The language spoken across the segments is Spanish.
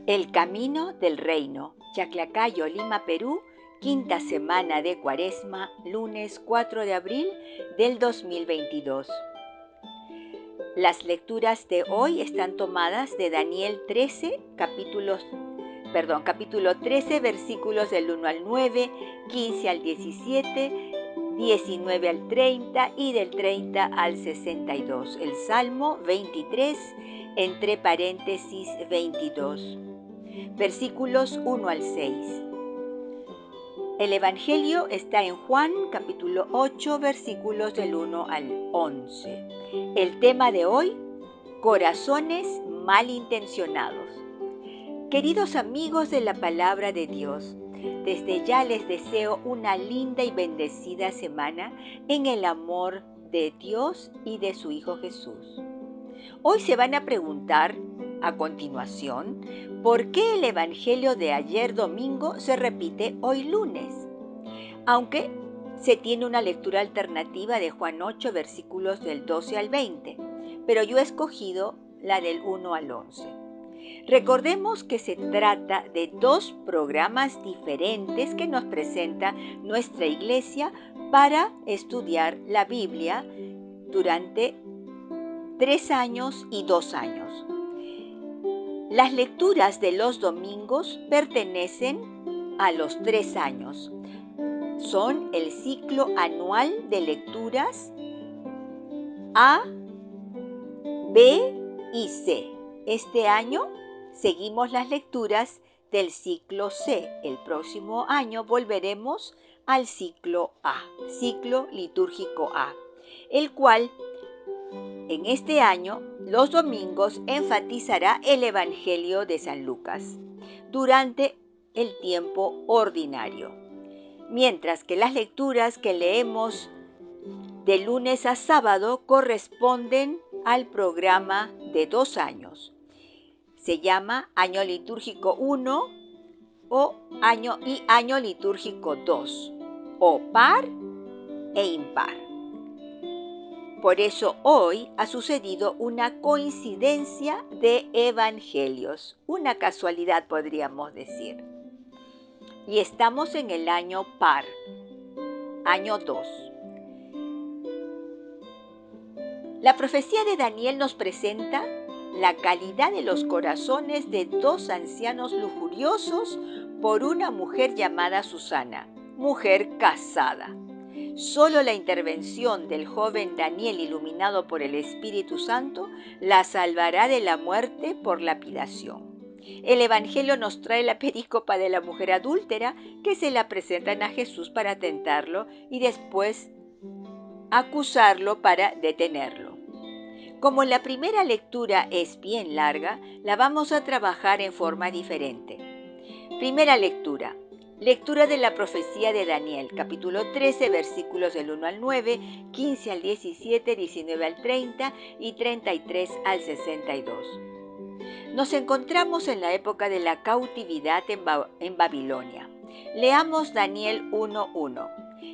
El Camino del Reino, Chaclacayo, Lima, Perú, quinta semana de Cuaresma, lunes 4 de abril del 2022. Las lecturas de hoy están tomadas de Daniel 13, capítulo 13, versículos del 1 al 9, 15 al 17, 19 al 30 y del 30 al 62. El Salmo 23, entre paréntesis 22. Versículos 1 al 6. El Evangelio está en Juan, capítulo 8, versículos del 1 al 11. El tema de hoy, corazones malintencionados. Queridos amigos de la Palabra de Dios, desde ya les deseo una linda y bendecida semana en el amor de Dios y de su Hijo Jesús. Hoy se van a preguntar, a continuación, ¿por qué el Evangelio de ayer domingo se repite hoy lunes? Aunque se tiene una lectura alternativa de Juan 8, versículos del 12 al 20, pero yo he escogido la del 1 al 11. Recordemos que se trata de dos programas diferentes que nos presenta nuestra iglesia para estudiar la Biblia durante 3 años y 2 años. Las lecturas de los domingos pertenecen a los 3 años. Son el ciclo anual de lecturas A, B y C. Este año seguimos las lecturas del ciclo C. El próximo año volveremos al ciclo A, ciclo litúrgico A, el cual en este año, los domingos, enfatizará el Evangelio de San Lucas durante el tiempo ordinario, mientras que las lecturas que leemos de lunes a sábado corresponden al programa de 2 años. Se llama Año Litúrgico 1 o Año Litúrgico 2, o par e impar. Por eso hoy ha sucedido una coincidencia de evangelios, una casualidad podríamos decir. Y estamos en el año par, año 2. La profecía de Daniel nos presenta la calidad de los corazones de dos ancianos lujuriosos por una mujer llamada Susana, mujer casada. Solo la intervención del joven Daniel, iluminado por el Espíritu Santo, la salvará de la muerte por lapidación. El Evangelio nos trae la perícopa de la mujer adúltera que se la presentan a Jesús para tentarlo y después acusarlo para detenerlo. Como la primera lectura es bien larga, la vamos a trabajar en forma diferente. Primera lectura. Lectura de la profecía de Daniel, capítulo 13, versículos del 1 al 9, 15 al 17, 19 al 30 y 33 al 62. Nos encontramos en la época de la cautividad en Babilonia. Leamos Daniel 1:1.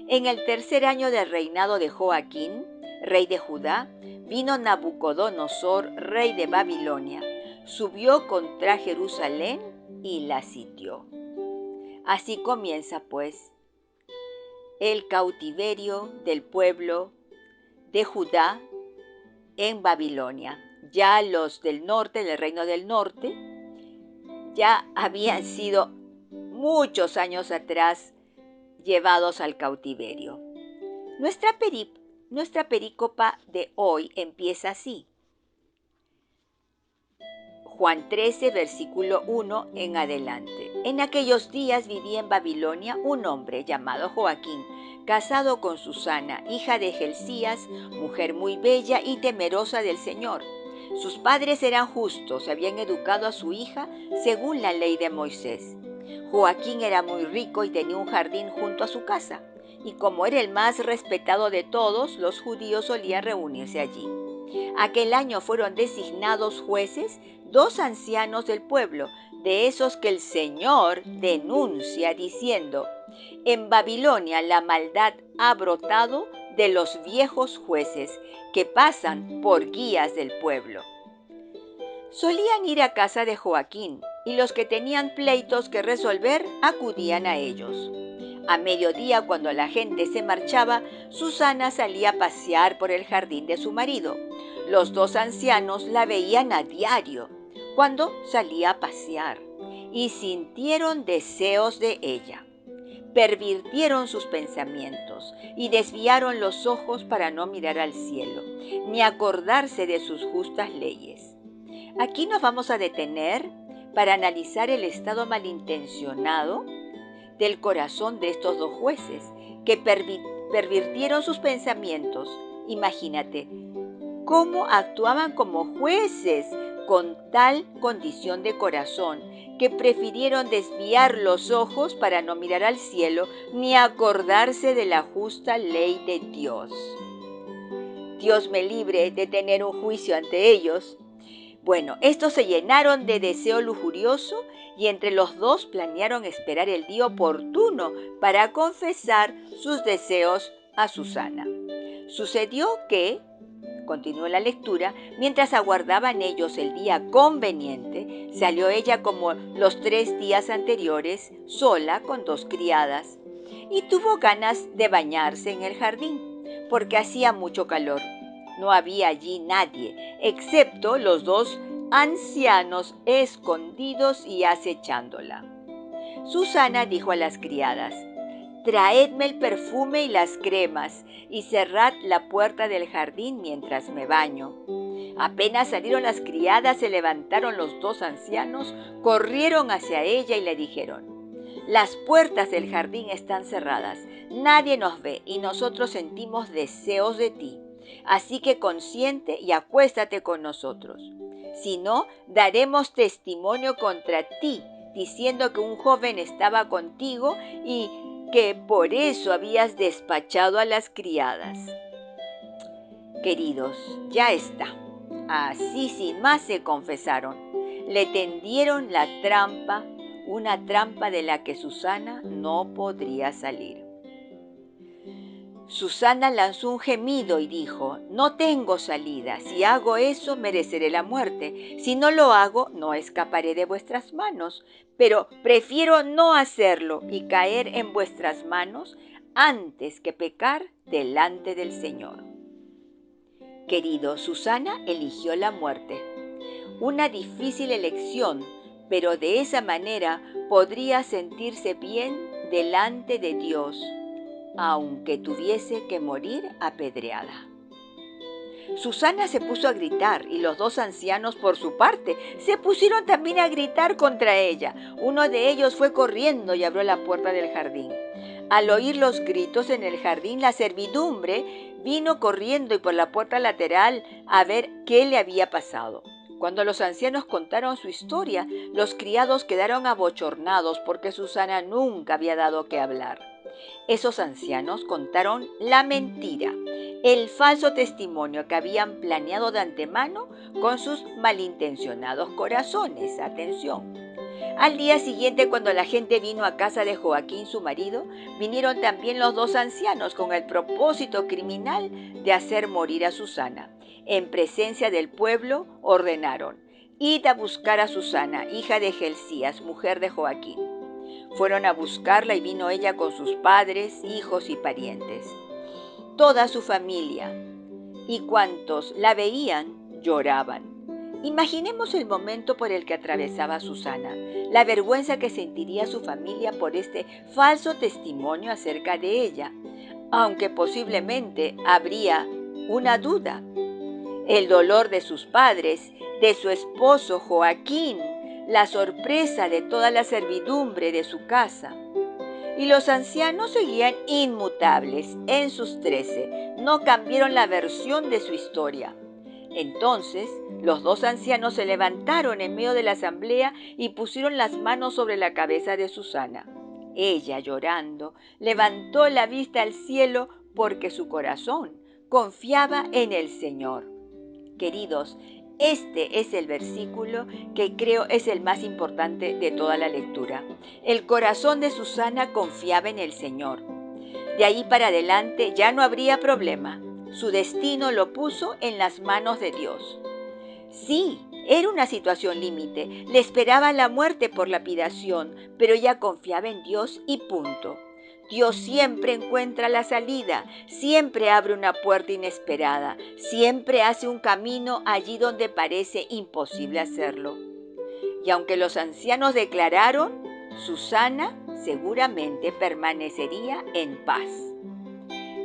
En el tercer año del reinado de Joaquín, rey de Judá, vino Nabucodonosor, rey de Babilonia, subió contra Jerusalén y la sitió. Así comienza, pues, el cautiverio del pueblo de Judá en Babilonia. Ya los del norte, del reino del norte, ya habían sido muchos años atrás llevados al cautiverio. Nuestra perícopa de hoy empieza así. Juan 13, versículo 1 en adelante. En aquellos días vivía en Babilonia un hombre llamado Joaquín, casado con Susana, hija de Gelcías, mujer muy bella y temerosa del Señor. Sus padres eran justos, habían educado a su hija según la ley de Moisés. Joaquín era muy rico y tenía un jardín junto a su casa, y como era el más respetado de todos, los judíos solían reunirse allí. Aquel año fueron designados jueces 2 ancianos del pueblo, de esos que el Señor denuncia diciendo: en Babilonia la maldad ha brotado de los viejos jueces que pasan por guías del pueblo. Solían ir a casa de Joaquín y los que tenían pleitos que resolver acudían a ellos. A mediodía, cuando la gente se marchaba, Susana salía a pasear por el jardín de su marido. Los dos ancianos la veían a diario cuando salía a pasear y sintieron deseos de ella. Pervirtieron sus pensamientos y desviaron los ojos para no mirar al cielo, ni acordarse de sus justas leyes. Aquí nos vamos a detener para analizar el estado malintencionado del corazón de estos dos jueces que pervirtieron sus pensamientos. Imagínate cómo actuaban como jueces con tal condición de corazón que prefirieron desviar los ojos para no mirar al cielo ni acordarse de la justa ley de Dios. Dios me libre de tener un juicio ante ellos. Bueno, estos se llenaron de deseo lujurioso y entre los dos planearon esperar el día oportuno para confesar sus deseos a Susana. Sucedió que, continuó la lectura, mientras aguardaban ellos el día conveniente, salió ella como los 3 días anteriores, sola con 2 criadas, y tuvo ganas de bañarse en el jardín, porque hacía mucho calor. No había allí nadie, excepto los 2 ancianos escondidos y acechándola. Susana dijo a las criadas: «Traedme el perfume y las cremas, y cerrad la puerta del jardín mientras me baño». Apenas salieron las criadas, se levantaron los 2 ancianos, corrieron hacia ella y le dijeron: «Las puertas del jardín están cerradas, nadie nos ve y nosotros sentimos deseos de ti. Así que consiente y acuéstate con nosotros. Si no, daremos testimonio contra ti, diciendo que un joven estaba contigo y que por eso habías despachado a las criadas». Queridos, ya está. Así sin más se confesaron. Le tendieron la trampa, una trampa de la que Susana no podría salir. Susana lanzó un gemido y dijo: «No tengo salida. Si hago eso, mereceré la muerte. Si no lo hago, no escaparé de vuestras manos. Pero prefiero no hacerlo y caer en vuestras manos antes que pecar delante del Señor». Querido, Susana eligió la muerte. Una difícil elección, pero de esa manera podría sentirse bien delante de Dios, aunque tuviese que morir apedreada. Susana se puso a gritar y los 2 ancianos, por su parte, se pusieron también a gritar contra ella. Uno de ellos fue corriendo y abrió la puerta del jardín. Al oír los gritos en el jardín, la servidumbre vino corriendo y por la puerta lateral a ver qué le había pasado. Cuando los ancianos contaron su historia, los criados quedaron abochornados porque Susana nunca había dado que hablar. Esos ancianos contaron la mentira, el falso testimonio que habían planeado de antemano con sus malintencionados corazones. Atención. Al día siguiente, cuando la gente vino a casa de Joaquín, su marido, vinieron también los 2 ancianos con el propósito criminal de hacer morir a Susana. En presencia del pueblo ordenaron: «Id a buscar a Susana, hija de Gelcías, mujer de Joaquín». Fueron a buscarla y vino ella con sus padres, hijos y parientes. Toda su familia y cuantos la veían lloraban. Imaginemos el momento por el que atravesaba Susana, la vergüenza que sentiría su familia por este falso testimonio acerca de ella, aunque posiblemente habría una duda. El dolor de sus padres, de su esposo Joaquín, la sorpresa de toda la servidumbre de su casa. Y los ancianos seguían inmutables en sus 13, no cambiaron la versión de su historia. Entonces los 2 ancianos se levantaron en medio de la asamblea y pusieron las manos sobre la cabeza de Susana. Ella, llorando, levantó la vista al cielo porque su corazón confiaba en el Señor. Queridos, este es el versículo que creo es el más importante de toda la lectura. El corazón de Susana confiaba en el Señor. De ahí para adelante ya no habría problema. Su destino lo puso en las manos de Dios. Sí, Era una situación límite. Le esperaba la muerte por lapidación, pero ella confiaba en Dios y punto. Dios siempre encuentra la salida, siempre abre una puerta inesperada, siempre hace un camino allí donde parece imposible hacerlo. Y aunque los ancianos declararon, Susana seguramente permanecería en paz.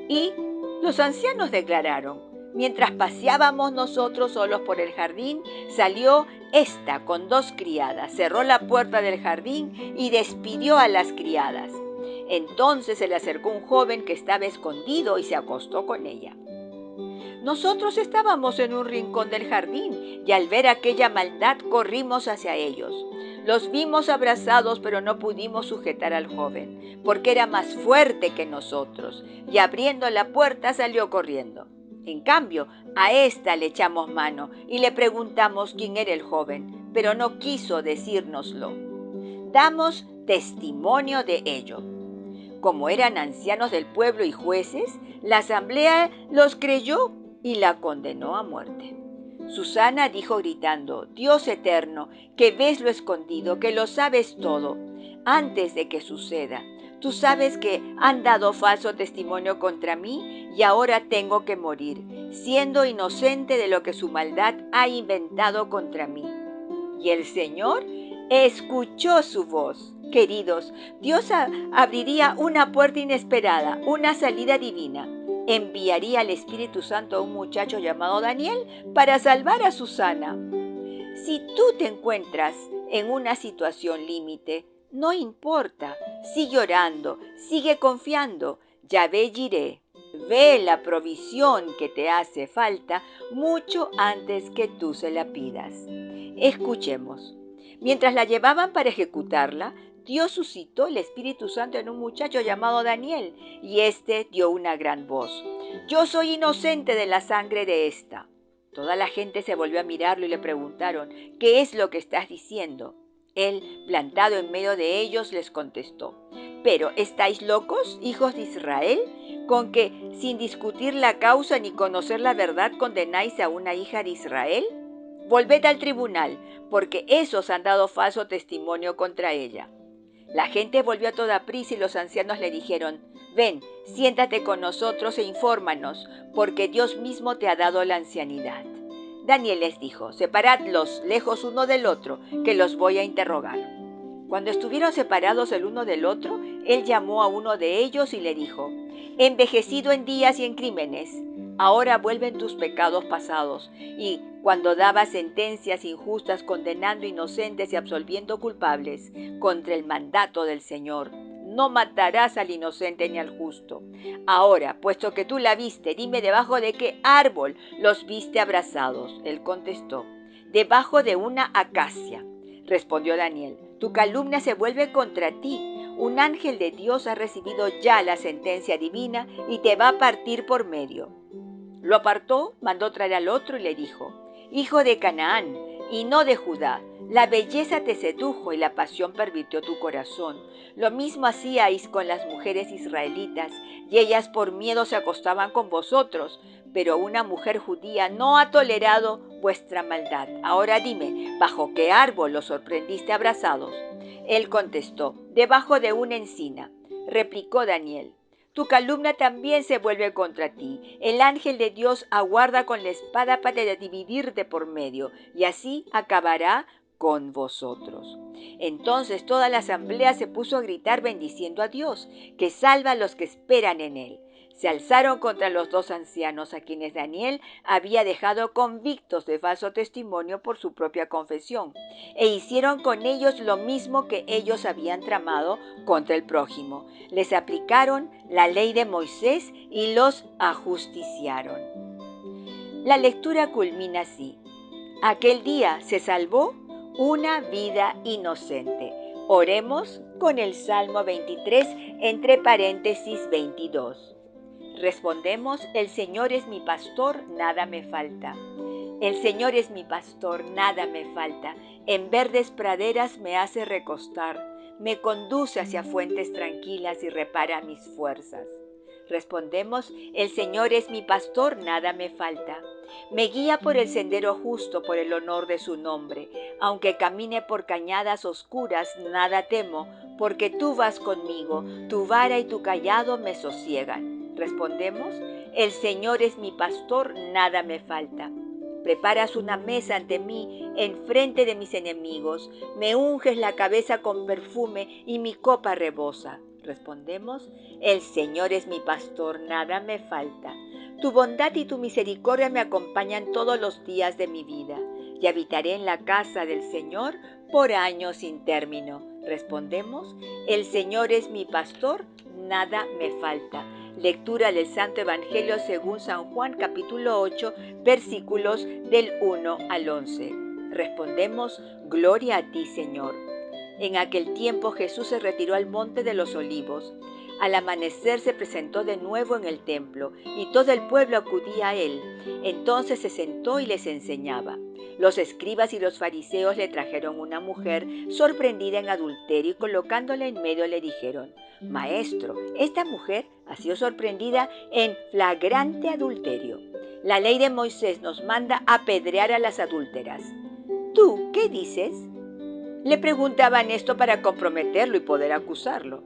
Y los ancianos declararon: mientras paseábamos nosotros solos por el jardín, salió ésta con 2 criadas, cerró la puerta del jardín y despidió a las criadas. Entonces se le acercó un joven que estaba escondido y se acostó con ella. Nosotros estábamos en un rincón del jardín y al ver aquella maldad corrimos hacia ellos. Los vimos abrazados, pero no pudimos sujetar al joven, porque era más fuerte que nosotros, y abriendo la puerta salió corriendo. En cambio, a ésta le echamos mano y le preguntamos quién era el joven, pero no quiso decírnoslo. Damos testimonio de ello. Como eran ancianos del pueblo y jueces, la asamblea los creyó y la condenó a muerte. Susana dijo gritando: Dios eterno, que ves lo escondido, que lo sabes todo, antes de que suceda. Tú sabes que han dado falso testimonio contra mí y ahora tengo que morir, siendo inocente de lo que su maldad ha inventado contra mí. Y el Señor escuchó su voz. Queridos, Dios abriría una puerta inesperada, una salida divina. Enviaría al Espíritu Santo a un muchacho llamado Daniel para salvar a Susana. Si tú te encuentras en una situación límite, no importa, sigue orando, sigue confiando. Yahvé Jireh ve la provisión que te hace falta mucho antes que tú se la pidas. Escuchemos. Mientras la llevaban para ejecutarla, Dios suscitó el Espíritu Santo en un muchacho llamado Daniel, y éste dio una gran voz: Yo soy inocente de la sangre de esta. Toda la gente se volvió a mirarlo y le preguntaron: ¿Qué es lo que estás diciendo? Él, plantado en medio de ellos, les contestó: ¿Pero estáis locos, hijos de Israel, con que, sin discutir la causa ni conocer la verdad, condenáis a una hija de Israel? Volved al tribunal, porque esos han dado falso testimonio contra ella. La gente volvió a toda prisa y los ancianos le dijeron: Ven, siéntate con nosotros e infórmanos, porque Dios mismo te ha dado la ancianidad. Daniel les dijo: Separadlos lejos uno del otro, que los voy a interrogar. Cuando estuvieron separados el uno del otro, él llamó a uno de ellos y le dijo: Envejecido en días y en crímenes, ahora vuelven tus pecados pasados, y cuando dabas sentencias injustas condenando inocentes y absolviendo culpables contra el mandato del Señor, no matarás al inocente ni al justo. Ahora, puesto que tú la viste, dime debajo de qué árbol los viste abrazados. Él contestó: debajo de una acacia. Respondió Daniel: tu calumnia se vuelve contra ti. Un ángel de Dios ha recibido ya la sentencia divina y te va a partir por medio. Lo apartó, mandó traer al otro y le dijo: Hijo de Canaán, y no de Judá, la belleza te sedujo y la pasión pervirtió tu corazón. Lo mismo hacíais con las mujeres israelitas, y ellas por miedo se acostaban con vosotros, pero una mujer judía no ha tolerado vuestra maldad. Ahora dime, ¿bajo qué árbol los sorprendiste abrazados? Él contestó: debajo de una encina. Replicó Daniel: tu calumnia también se vuelve contra ti. El ángel de Dios aguarda con la espada para dividirte por medio, y así acabará con vosotros. Entonces toda la asamblea se puso a gritar bendiciendo a Dios, que salva a los que esperan en él. Se alzaron contra los 2 ancianos, a quienes Daniel había dejado convictos de falso testimonio por su propia confesión, e hicieron con ellos lo mismo que ellos habían tramado contra el prójimo. Les aplicaron la ley de Moisés y los ajusticiaron. La lectura culmina así: aquel día se salvó una vida inocente. Oremos con el Salmo 23, entre paréntesis 22. Respondemos: el Señor es mi pastor, nada me falta. El Señor es mi pastor, nada me falta. En verdes praderas me hace recostar. Me conduce hacia fuentes tranquilas y repara mis fuerzas. Respondemos, el Señor es mi pastor, nada me falta. Me guía por el sendero justo por el honor de su nombre. Aunque camine por cañadas oscuras, nada temo, porque tú vas conmigo, tu vara y tu cayado me sosiegan. Respondemos, el Señor es mi pastor, nada me falta. Preparas una mesa ante mí, enfrente de mis enemigos. Me unges la cabeza con perfume y mi copa rebosa. Respondemos, el Señor es mi pastor, nada me falta. Tu bondad y tu misericordia me acompañan todos los días de mi vida, y habitaré en la casa del Señor por años sin término. Respondemos, el Señor es mi pastor, nada me falta. Lectura del Santo Evangelio según San Juan, capítulo 8, versículos del 1 al 11. Respondemos, gloria a ti, Señor. En aquel tiempo Jesús se retiró al monte de los Olivos. Al amanecer se presentó de nuevo en el templo, y todo el pueblo acudía a él. Entonces se sentó y les enseñaba. Los escribas y los fariseos le trajeron una mujer sorprendida en adulterio y colocándola en medio le dijeron, Maestro, esta mujer ha sido sorprendida en flagrante adulterio. La ley de Moisés nos manda apedrear a las adúlteras. ¿Tú qué dices? Le preguntaban esto para comprometerlo y poder acusarlo.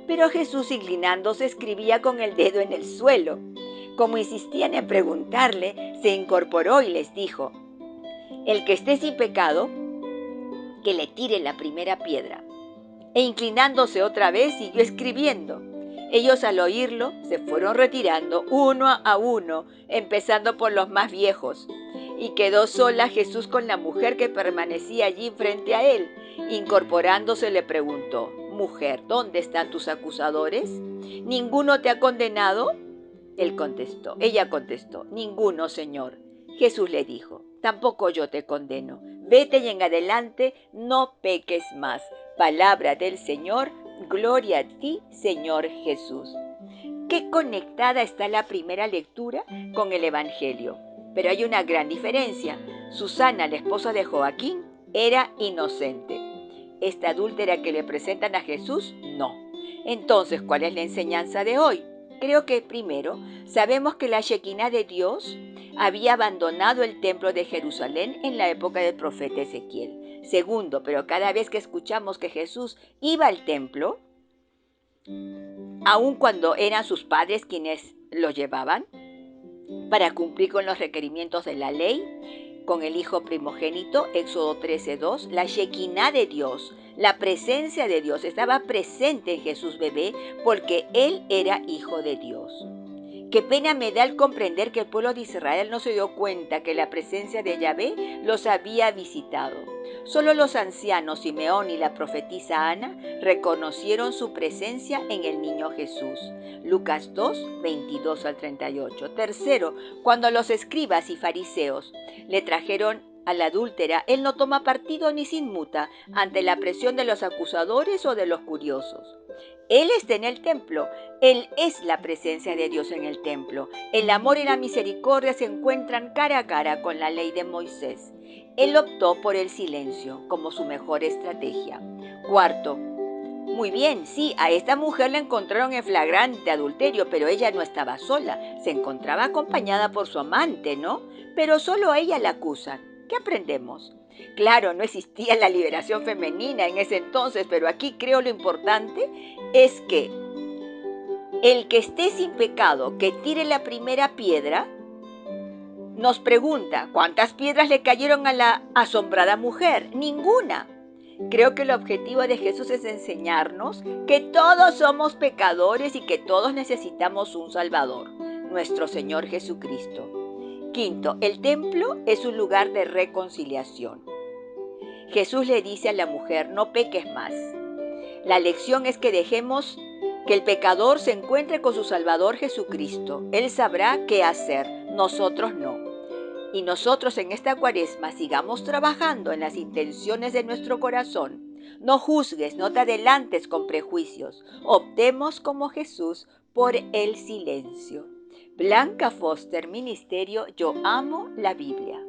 Pero Jesús, inclinándose, escribía con el dedo en el suelo. Como insistían en preguntarle, se incorporó y les dijo, el que esté sin pecado, que le tire la primera piedra. E inclinándose otra vez, siguió escribiendo. Ellos al oírlo se fueron retirando uno a uno, empezando por los más viejos. Y quedó sola Jesús con la mujer que permanecía allí frente a él. Incorporándose le preguntó, Mujer, ¿dónde están tus acusadores? ¿Ninguno te ha condenado? Ella contestó, Ninguno, Señor. Jesús le dijo, Tampoco yo te condeno. Vete y en adelante no peques más. Palabra del Señor, gloria a ti, Señor Jesús. Qué conectada está la primera lectura con el Evangelio. Pero hay una gran diferencia. Susana, la esposa de Joaquín, era inocente. Esta adúltera que le presentan a Jesús, no. Entonces, ¿cuál es la enseñanza de hoy? Creo que primero, sabemos que la Shekinah de Dios había abandonado el templo de Jerusalén en la época del profeta Ezequiel. Segundo, pero cada vez que escuchamos que Jesús iba al templo, aun cuando eran sus padres quienes lo llevaban, para cumplir con los requerimientos de la ley, con el hijo primogénito, Éxodo 13:2, la Shekinah de Dios, la presencia de Dios estaba presente en Jesús bebé porque él era hijo de Dios. Qué pena me da al comprender que el pueblo de Israel no se dio cuenta que la presencia de Yahvé los había visitado. Solo los ancianos Simeón y la profetisa Ana reconocieron su presencia en el niño Jesús. Lucas 2, 22 al 38. Tercero, cuando los escribas y fariseos le trajeron a la adúltera, él no toma partido ni se inmuta ante la presión de los acusadores o de los curiosos. Él está en el templo, Él es la presencia de Dios en el templo. El amor y la misericordia se encuentran cara a cara con la ley de Moisés. Él optó por el silencio como su mejor estrategia. Cuarto, muy bien, sí, a esta mujer la encontraron en flagrante adulterio, pero ella no estaba sola, se encontraba acompañada por su amante, ¿no? Pero solo a ella la acusan. ¿Qué aprendemos? Claro, no existía la liberación femenina en ese entonces, pero aquí creo lo importante es que el que esté sin pecado, que tire la primera piedra, nos pregunta, ¿cuántas piedras le cayeron a la asombrada mujer? Ninguna. Creo que el objetivo de Jesús es enseñarnos que todos somos pecadores y que todos necesitamos un Salvador, nuestro Señor Jesucristo. Quinto, el templo es un lugar de reconciliación. Jesús le dice a la mujer, no peques más. La lección es que dejemos que el pecador se encuentre con su Salvador Jesucristo. Él sabrá qué hacer, nosotros no. Y nosotros en esta Cuaresma sigamos trabajando en las intenciones de nuestro corazón. No juzgues, no te adelantes con prejuicios. Optemos como Jesús por el silencio. Blanca Foster, Ministerio Yo Amo la Biblia.